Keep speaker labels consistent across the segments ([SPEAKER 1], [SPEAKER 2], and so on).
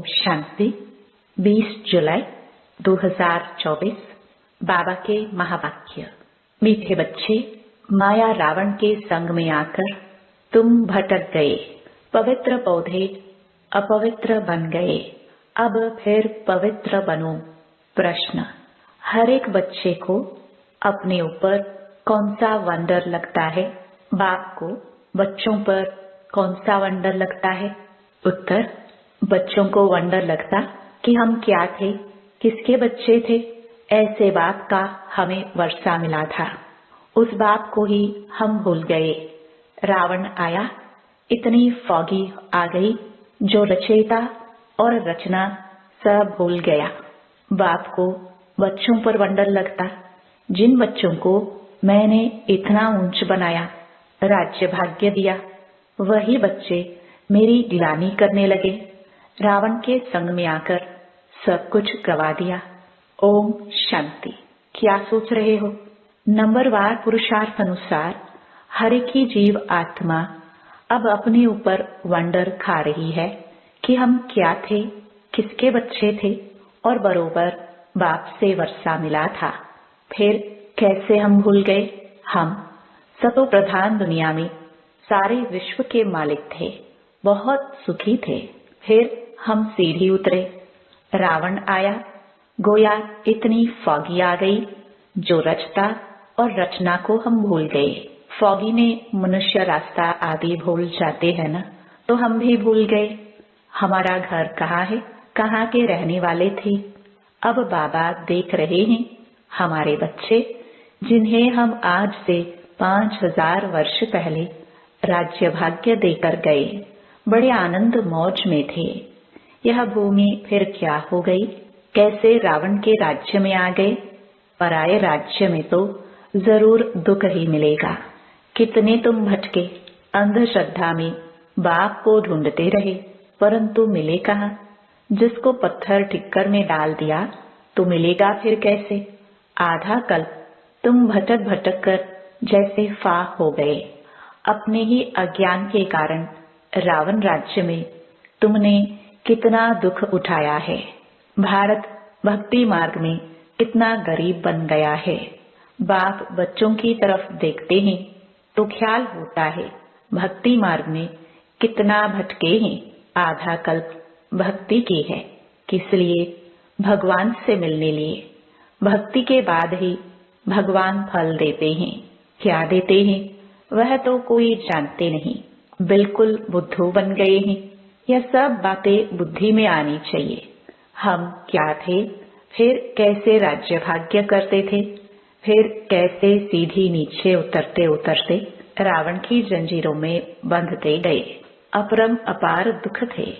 [SPEAKER 1] शांति। 20 जुलाई 2024 बाबा के महावाक्य। मीठे बच्चे, माया रावण के संग में आकर तुम भटक गए, पवित्र पौधे अपवित्र बन गए, अब फिर पवित्र बनो। प्रश्न, हर एक बच्चे को अपने ऊपर कौन सा वंडर लगता है? बाप को बच्चों पर कौन सा वंडर लगता है? उत्तर, बच्चों को वंडर लगता कि हम क्या थे, किसके बच्चे थे। ऐसे बाप का हमें वर्षा मिला था, उस बाप को ही हम भूल गए। रावण आया, इतनी फॉगी आ गई जो रचयिता और रचना सब भूल गया। बाप को बच्चों पर वंडर लगता, जिन बच्चों को मैंने इतना ऊंच बनाया, राज्य भाग्य दिया, वही बच्चे मेरी गिलानी करने लगे। रावण के संग में आकर सब कुछ गवा दिया। ओम शांति। क्या सोच रहे हो? नंबरवार पुरुषार्थ अनुसार हर एक ही जीव आत्मा अब अपने ऊपर वंडर खा रही है कि हम क्या थे, किसके बच्चे थे, और बरोबर बाप से वर्षा मिला था। फिर कैसे हम भूल गए? हम सतो प्रधान दुनिया में सारे विश्व के मालिक थे, बहुत सुखी थे। फिर हम सीढ़ी उतरे, रावण आया, गोया इतनी फॉगी आ गई जो रचता और रचना को हम भूल गए। फॉगी में मनुष्य रास्ता आदि भूल जाते हैं ना, तो हम भी भूल गए हमारा घर कहाँ है, कहाँ के रहने वाले थे। अब बाबा देख रहे हैं हमारे बच्चे, जिन्हें हम आज से 5000 वर्ष पहले राज्य भाग्य देकर गए, बड़े आनंद मौज में थे। यह भूमि फिर क्या हो गई? कैसे रावण के राज्य में आ गए? पराये राज्य में तो जरूर दुख ही मिलेगा। कितने तुम भटके, अंधश्रद्धा में बाप को ढूंढते रहे, परंतु मिले कहाँ? जिसको पत्थर टिक्कर में डाल दिया तो मिलेगा फिर कैसे? आधा कल्प तुम भटक भटक कर जैसे फा हो गए। अपने ही अज्ञान के कारण रावण राज्य में तुमने कितना दुख उठाया है। भारत भक्ति मार्ग में कितना गरीब बन गया है। बाप बच्चों की तरफ देखते हैं तो ख्याल होता है भक्ति मार्ग में कितना भटके हैं। आधा कल्प भक्ति की है, किस लिए? भगवान से मिलने लिए। भक्ति के बाद ही भगवान फल देते हैं। क्या देते हैं वह तो कोई जानते नहीं, बिल्कुल बुद्धू बन गए हैं। यह सब बातें बुद्धि में आनी चाहिए। हम क्या थे, फिर कैसे राज्य भाग्य करते थे, फिर कैसे सीधी नीचे उतरते उतरते रावण की जंजीरों में बंधते गए। अपरम अपार दुख थे।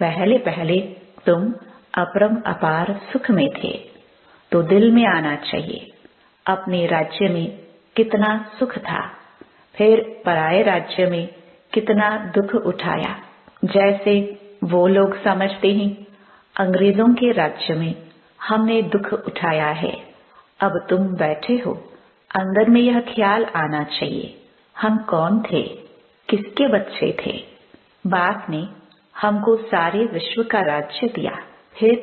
[SPEAKER 1] पहले पहले तुम अपरम अपार सुख में थे, तो दिल में आना चाहिए अपने राज्य में कितना सुख था, फिर पराये राज्य में कितना दुख उठाया। जैसे वो लोग समझते हैं अंग्रेजों के राज्य में हमने दुख उठाया है। अब तुम बैठे हो, अंदर में यह ख्याल आना चाहिए हम कौन थे, किसके बच्चे थे। बाप ने हमको सारे विश्व का राज्य दिया, फिर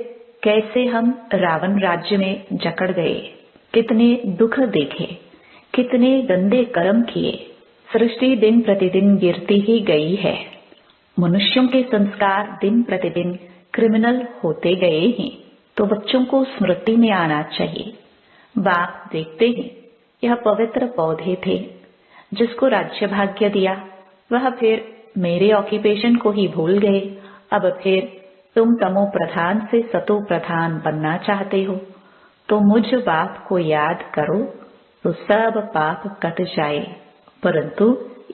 [SPEAKER 1] कैसे हम रावण राज्य में जकड़ गए। कितने दुख देखे, कितने गंदे कर्म किए। सृष्टि दिन प्रतिदिन गिरती ही गई है। मनुष्यों के संस्कार दिन प्रतिदिन क्रिमिनल होते गए हैं, तो बच्चों को स्मृति में आना चाहिए। बाप देखते हैं यह पवित्र पौधे थे, जिसको राज्य भाग्य दिया, वह फिर मेरे ऑक्यूपेशन को ही भूल गए। अब फिर तुम तमो प्रधान से सतो प्रधान बनना चाहते हो, तो मुझ बाप को याद करो तो सब पाप कट जाए। परंतु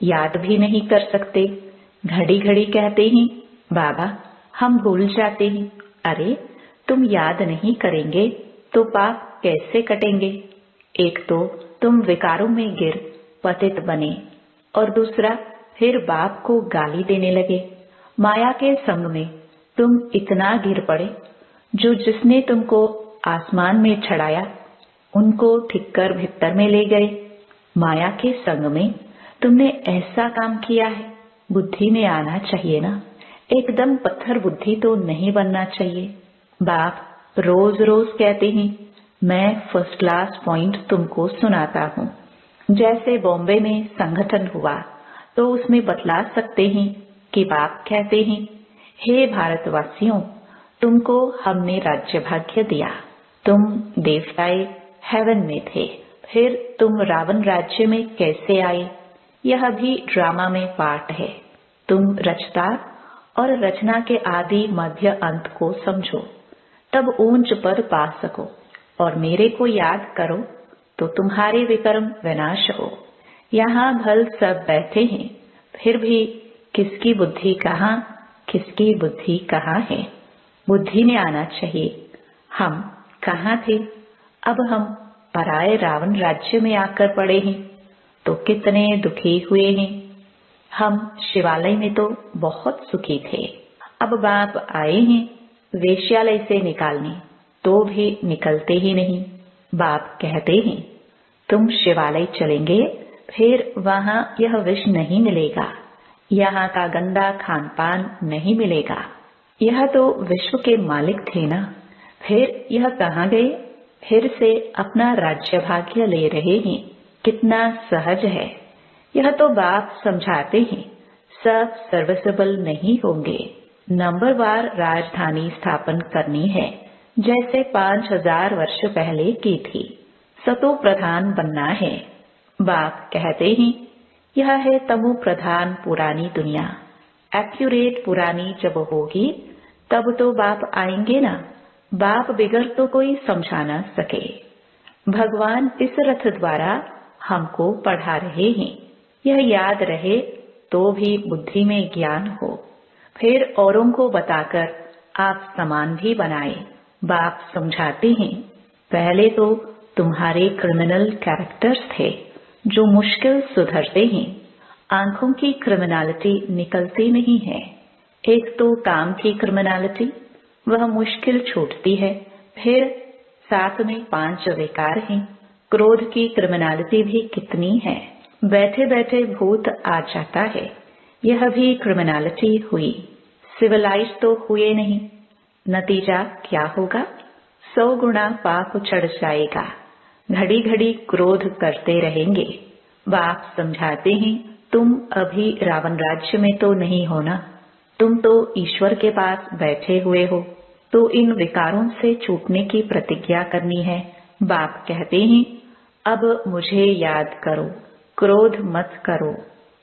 [SPEAKER 1] याद भी नहीं कर सकते। घड़ी घड़ी कहते हैं बाबा हम भूल जाते हैं। अरे तुम याद नहीं करेंगे तो पाप कैसे कटेंगे? एक तो तुम विकारों में गिर पतित बने, और दूसरा फिर बाप को गाली देने लगे। माया के संग में तुम इतना गिर पड़े, जो जिसने तुमको आसमान में चढ़ाया उनको ठिक्कर भित्तर में ले गए। माया के संग में तुमने ऐसा काम किया है, बुद्धि में आना चाहिए ना। एकदम पत्थर बुद्धि तो नहीं बनना चाहिए। बाप रोज रोज कहते हैं मैं फर्स्ट क्लास पॉइंट तुमको सुनाता हूँ। जैसे बॉम्बे में संगठन हुआ तो उसमें बतला सकते हैं कि बाप कहते हैं, हे भारतवासियों, तुमको हमने राज्य भाग्य दिया, तुम देवताए हेवन में थे, फिर तुम रावण राज्य में कैसे आए? यह भी ड्रामा में पार्ट है। तुम रचता और रचना के आदि मध्य अंत को समझो, तब ऊंच पद पा सको। और मेरे को याद करो तो तुम्हारे विकर्म विनाश हो। यहाँ भल सब बैठे हैं, फिर भी किसकी बुद्धि कहाँ, किसकी बुद्धि कहाँ है? बुद्धि में आना चाहिए। हम कहाँ थे? अब हम पराये रावण राज्य में आकर पड़े हैं, तो कितने दुखी हुए हैं। हम शिवालय में तो बहुत सुखी थे। अब बाप आए हैं वेश्यालय से निकालने, तो भी निकलते ही नहीं। बाप कहते हैं तुम शिवालय चलेंगे, फिर वहाँ यह विष नहीं मिलेगा, यहाँ का गंदा खान पान नहीं मिलेगा। यह तो विश्व के मालिक थे ना, फिर यह कहाँ गए? फिर से अपना राज्य भाग्य ले रहे हैं। कितना सहज है। यह तो बाप समझाते हैं सब सर्विसेबल नहीं होंगे। नंबरवार राजधानी स्थापन करनी है, जैसे 5000 वर्ष पहले की थी। सतो प्रधान बनना है। बाप कहते हैं यह है तमो प्रधान पुरानी दुनिया। एक्यूरेट पुरानी जब होगी तब तो बाप आएंगे ना। बाप बिगर तो कोई समझा न सके। भगवान इस रथ द्वारा हमको पढ़ा रहे हैं। यह याद रहे तो भी बुद्धि में ज्ञान हो, फिर औरों को बताकर आप समान भी बनाए। बाप समझाते हैं पहले तो तुम्हारे क्रिमिनल कैरेक्टर्स थे जो मुश्किल सुधरते हैं। आंखों की क्रिमिनलिटी निकलती नहीं है। एक तो काम की क्रिमिनलिटी, वह मुश्किल छूटती है। फिर साथ में 5 विकार हैं। क्रोध की क्रिमिनलिटी भी कितनी है, बैठे बैठे भूत आ जाता है। यह भी क्रिमिनलिटी हुई। सिविलाइज तो हुए नहीं, नतीजा क्या होगा? 100 गुना पाप चढ़ जाएगा। घड़ी घड़ी क्रोध करते रहेंगे। बाप समझाते हैं तुम अभी रावण राज्य में तो नहीं हो ना, तुम तो ईश्वर के पास बैठे हुए हो, तो इन विकारों से छूटने की प्रतिज्ञा करनी है। बाप कहते हैं अब मुझे याद करो, क्रोध मत करो।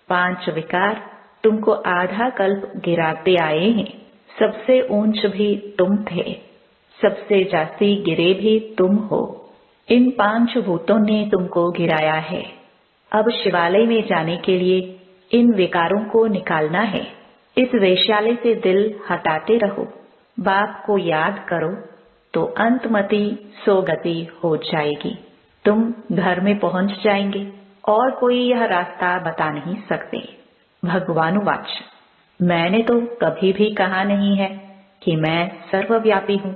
[SPEAKER 1] 5 विकार तुमको आधा कल्प गिराते आए हैं। सबसे ऊंच भी तुम थे, सबसे जास्ती गिरे भी तुम हो। इन 5 भूतों ने तुमको गिराया है। अब शिवालय में जाने के लिए इन विकारों को निकालना है। इस वेश्यालय से दिल हटाते रहो, बाप को याद करो, तो अंतमति सोगति हो जाएगी। तुम घर में पहुंच जाएंगे और कोई यह रास्ता बता नहीं सकते। भगवानुवाच मैंने तो कभी भी कहा नहीं है कि मैं सर्वव्यापी हूँ।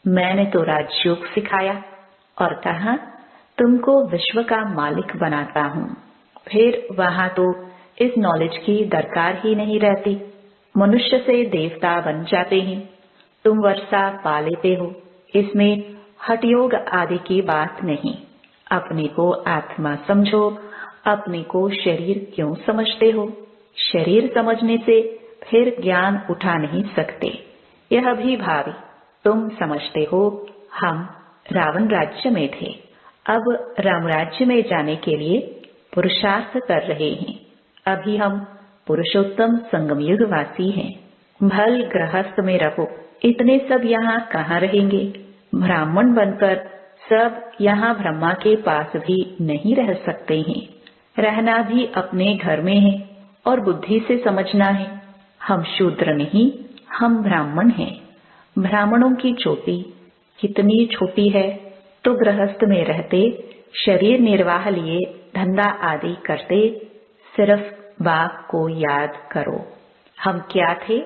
[SPEAKER 1] मैंने तो राजयोग सिखाया और कहा तुमको विश्व का मालिक बनाता हूँ। फिर वहां तो इस नॉलेज की दरकार ही नहीं रहती। मनुष्य से देवता बन जाते हैं। तुम वर्षा पा लेते हो, इसमें हठयोग आदि की बात नहीं। अपने को आत्मा समझो। अपने को शरीर क्यों समझते हो? शरीर समझने से फिर ज्ञान उठा नहीं सकते। यह भी भावी तुम समझते हो हम रावण राज्य में थे, अब राम राज्य में जाने के लिए पुरुषार्थ कर रहे हैं। अभी हम पुरुषोत्तम संगम युग वासी हैं। भल गृहस्थ में रहो। इतने सब यहाँ कहाँ रहेंगे? ब्राह्मण बनकर सब यहाँ ब्रह्मा के पास भी नहीं रह सकते हैं। रहना भी अपने घर में है और बुद्धि से समझना है। हम शूद्र नहीं, हम ब्राह्मण हैं। ब्राह्मणों की चोटी कितनी छोटी है, तो गृहस्थ में रहते, शरीर निर्वाह लिए धंधा आदि करते। सिर्फ बाप को याद करो। हम क्या थे?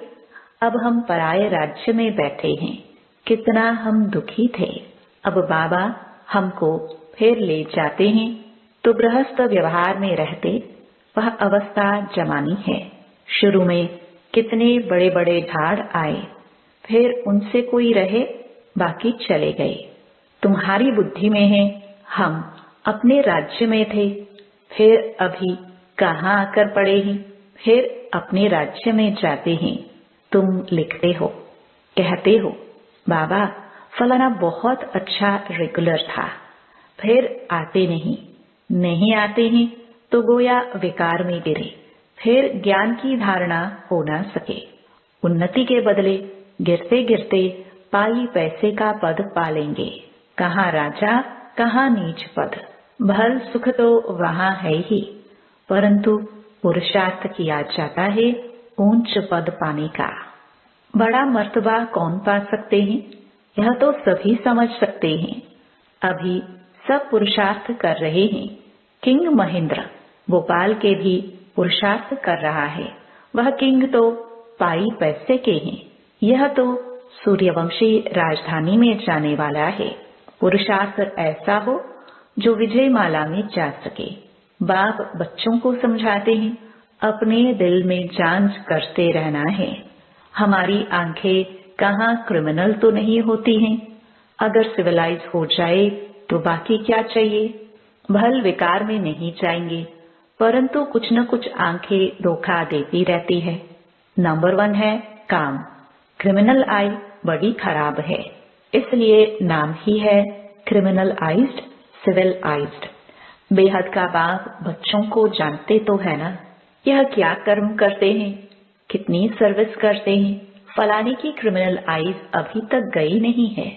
[SPEAKER 1] अब हम पराये राज्य में बैठे हैं। कितना हम दुखी थे। अब बाबा हमको फिर ले जाते हैं, तो गृहस्थ व्यवहार में रहते। वह अवस्था जमानी है। शुरू में कितने बड़े बड़े झाड़ आए, फिर उनसे कोई रहे, बाकी चले गए। तुम्हारी बुद्धि में है हम अपने राज्य में थे, फिर अभी कहाँ आकर पड़े हैं, फिर अपने राज्य में जाते हैं। तुम लिखते हो, कहते हो बाबा फलाना बहुत अच्छा रेगुलर था, फिर आते नहीं आते हैं तो गोया विकार में गिरे, फिर ज्ञान की धारणा हो ना सके। उन्नति के बदले गिरते गिरते पाई पैसे का पद पालेंगे, कहाँ राजा कहाँ नीच पद। भल सुख तो वहाँ है ही, परंतु पुरुषार्थ किया जाता है ऊंच पद पाने का। बड़ा मर्तबा कौन पा सकते हैं, यह तो सभी समझ सकते हैं। अभी सब पुरुषार्थ कर रहे हैं। किंग महेंद्र भोपाल के भी पुरुषार्थ कर रहा है, वह किंग तो पाई पैसे के हैं। यह तो सूर्यवंशी राजधानी में जाने वाला है। पुरुषार्थ ऐसा हो जो विजय माला में जा सके। बाप बच्चों को समझाते हैं, अपने दिल में जांच करते रहना है। हमारी आंखें कहाँ क्रिमिनल तो नहीं होती हैं। अगर सिविलाइज हो जाए तो बाकी क्या चाहिए। भल विकार में नहीं जाएंगे, परंतु कुछ न कुछ आंखें धोखा देती रहती है। नंबर 1 है काम। क्रिमिनल आई बड़ी खराब है, इसलिए नाम ही है क्रिमिनल आइज्ड सिविल आइज्ड। बेहद का बाप बच्चों को जानते तो है ना, यह क्या कर्म करते हैं, कितनी सर्विस करते हैं। फलाने की क्रिमिनल आइज अभी तक गई नहीं है।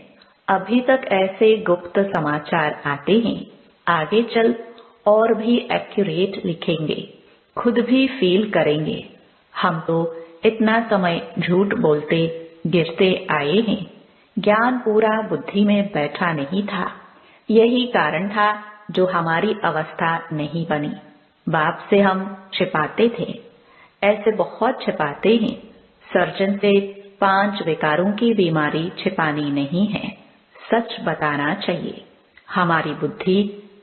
[SPEAKER 1] अभी तक ऐसे गुप्त समाचार आते हैं, आगे चल और भी एक्यूरेट लिखेंगे, खुद भी फील करेंगे। हम तो इतना समय झूठ बोलते गिरते आए हैं, ज्ञान पूरा बुद्धि में बैठा नहीं था। यही कारण था जो हमारी अवस्था नहीं बनी। बाप से हम छिपाते थे, ऐसे बहुत छिपाते हैं। सर्जन से 5 विकारों की बीमारी छिपानी नहीं है, सच बताना चाहिए। हमारी बुद्धि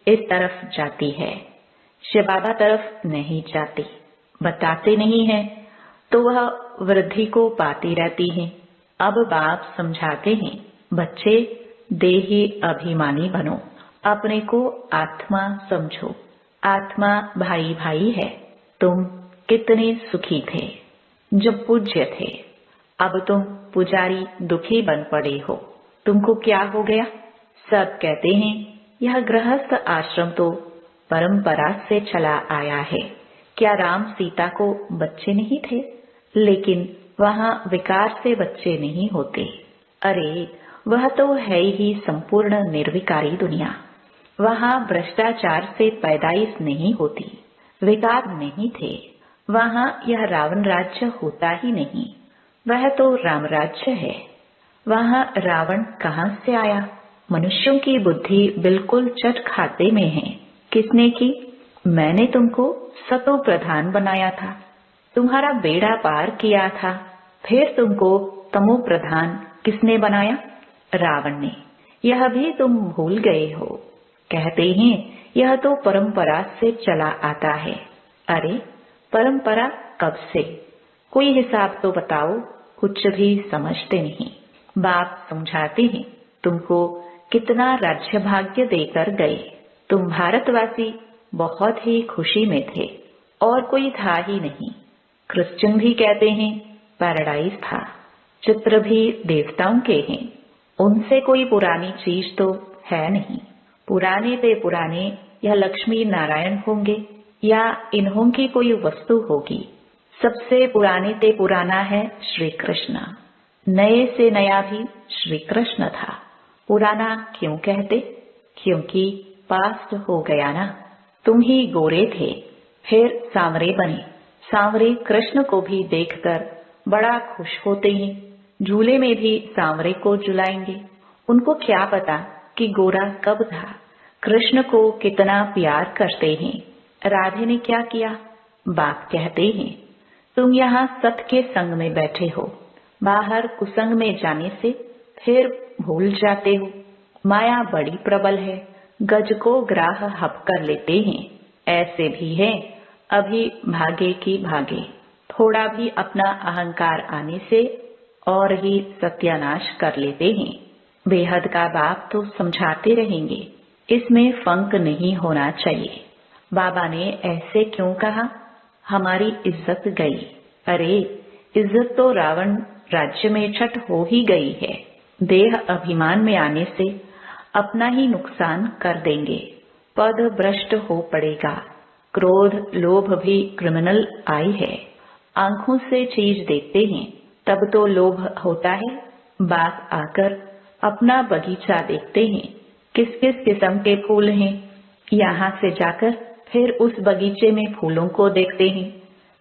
[SPEAKER 1] इस तरफ जाती है, शिव बाबा तरफ नहीं जाती। बताते नहीं है तो वह वृद्धि को पाती रहती है। अब बाप समझाते हैं, बच्चे देही अभिमानी बनो, अपने को आत्मा समझो। आत्मा भाई भाई है। तुम कितने सुखी थे जब पूज्य थे, अब तुम पुजारी दुखी बन पड़े हो। तुमको क्या हो गया। सब कहते हैं यह गृहस्थ आश्रम तो परंपरा से चला आया है। क्या राम सीता को बच्चे नहीं थे, लेकिन वहाँ विकार से बच्चे नहीं होते। अरे वह तो है ही संपूर्ण निर्विकारी दुनिया। वहाँ भ्रष्टाचार से पैदाइश नहीं होती, विकार नहीं थे। वहाँ यह रावण राज्य होता ही नहीं, वह तो राम राज्य है। वहाँ रावण कहाँ से आया। मनुष्यों की बुद्धि बिल्कुल चट खाते में है। किसने की। मैंने तुमको सतो प्रधान बनाया था, तुम्हारा बेड़ा पार किया था। फिर तुमको तमो प्रधान किसने बनाया। रावण ने। यह भी तुम भूल गए हो। कहते हैं यह तो परंपरा से चला आता है। अरे परंपरा कब से, कोई हिसाब तो बताओ। कुछ भी समझते नहीं। बाप समझाते हैं, तुमको कितना राज्य भाग्य देकर गए। तुम भारतवासी बहुत ही खुशी में थे और कोई था ही नहीं। क्रिश्चियन भी कहते हैं पैराडाइज था। चित्र भी देवताओं के हैं, उनसे कोई पुरानी चीज तो है नहीं। पुराने पे पुराने यह लक्ष्मी नारायण होंगे या इन्हों की कोई वस्तु होगी। सबसे पुराने ते पुराना है श्री कृष्ण, नए से नया भी श्री कृष्ण था। पुराना क्यों कहते, क्योंकि पास्ट हो गया ना। तुम ही गोरे थे, फिर सांवरे बने। सांवरे कृष्ण को भी देखकर बड़ा खुश होते हैं। झूले में भी सांवरे को झुलाएंगे। उनको क्या पता कि गोरा कब था। कृष्ण को कितना प्यार करते हैं। राधे ने क्या किया। बाप कहते हैं तुम यहाँ सत के संग में बैठे हो, बाहर कुसंग में जाने से फिर भूल जाते हो। माया बड़ी प्रबल है, गज को ग्राह हप कर लेते हैं। ऐसे भी है, अभी भागे की भागे। थोड़ा भी अपना अहंकार आने से और ही सत्यानाश कर लेते हैं। बेहद का बाप तो समझाते रहेंगे, इसमें फंक नहीं होना चाहिए। बाबा ने ऐसे क्यों कहा? हमारी इज्जत गई। अरे इज्जत तो रावण राज्य में छट हो ही गई है। देह अभिमान में आने से अपना ही नुकसान कर देंगे। पद भ्रष्ट हो पड़ेगा। क्रोध लोभ भी क्रिमिनल आई है। आंखों से चीज देखते हैं तब तो लोभ होता है। बाप आकर अपना बगीचा देखते हैं, किस किस किस्म के फूल हैं। यहाँ से जाकर फिर उस बगीचे में फूलों को देखते हैं।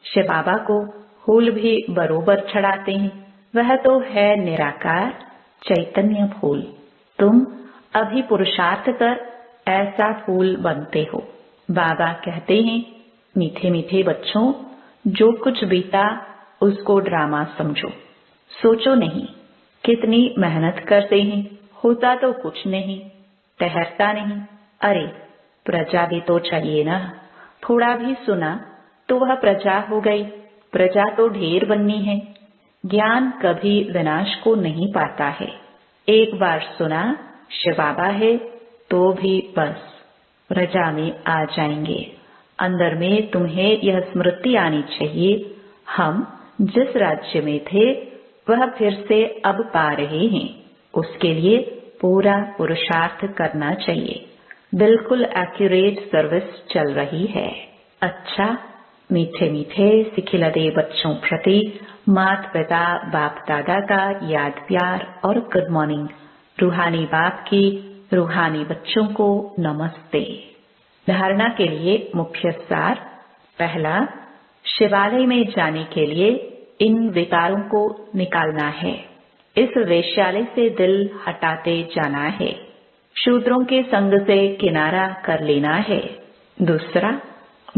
[SPEAKER 1] शिव बाबा को फूल भी बरोबर चढ़ाते हैं। वह तो है निराकार चैतन्य फूल। तुम अभी पुरुषार्थ कर ऐसा फूल बनते हो। बाबा कहते हैं, मीठे मीठे बच्चों, जो कुछ बीता उसको ड्रामा समझो। सोचो नहीं कितनी मेहनत करते हैं, होता तो कुछ नहीं, ठहरता नहीं। अरे प्रजा भी तो चाहिए ना। थोड़ा भी सुना तो वह प्रजा हो गई। प्रजा तो ढेर बननी है। ज्ञान कभी विनाश को नहीं पाता है। एक बार सुना शिव बाबा है तो भी बस प्रजा में आ जाएंगे। अंदर में तुम्हें यह स्मृति आनी चाहिए, हम जिस राज्य में थे वह फिर से अब पा रहे हैं। उसके लिए पूरा पुरुषार्थ करना चाहिए। बिल्कुल एक्यूरेट सर्विस चल रही है। अच्छा, मीठे मीठे सिखिलदे बच्चों प्रति माता पिता बाप दादा का याद प्यार और गुड मॉर्निंग। रूहानी बाप की रूहानी बच्चों को नमस्ते। धारणा के लिए मुख्य सार। पहला, शिवालय में जाने के लिए इन विकारों को निकालना है। इस वेश्यालय से दिल हटाते जाना है। शूद्रों के संग से किनारा कर लेना है। दूसरा,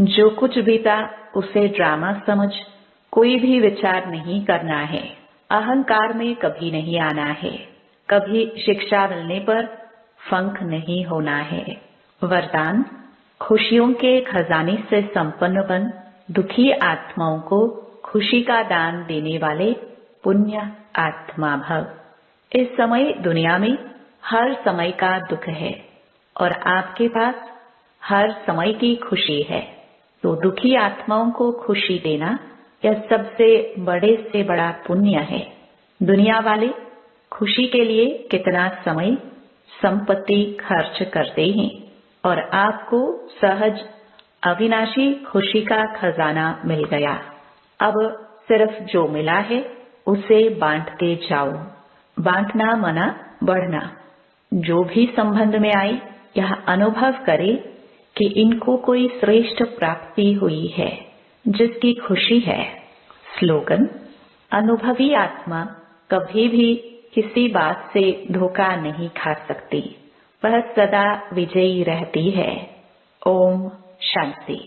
[SPEAKER 1] जो कुछ बीता उसे ड्रामा समझ कोई भी विचार नहीं करना है। अहंकार में कभी नहीं आना है। कभी शिक्षा मिलने पर फंक नहीं होना है। वरदान, खुशियों के खजाने से संपन्न बन दुखी आत्माओं को खुशी का दान देने वाले पुण्य आत्मा भव। इस समय दुनिया में हर समय का दुख है और आपके पास हर समय की खुशी है। तो दुखी आत्माओं को खुशी देना यह सबसे बड़े से बड़ा पुण्य है। दुनिया वाले खुशी के लिए कितना समय संपत्ति खर्च करते हैं और आपको सहज अविनाशी खुशी का खजाना मिल गया। अब सिर्फ जो मिला है उसे बांटते जाओ। बांटना मना बढ़ना। जो भी संबंध में आए यह अनुभव करे कि इनको कोई श्रेष्ठ प्राप्ति हुई है जिसकी खुशी है। स्लोगन, अनुभवी आत्मा कभी भी किसी बात से धोखा नहीं खा सकती। वह सदा विजयी रहती है। ओम शांति।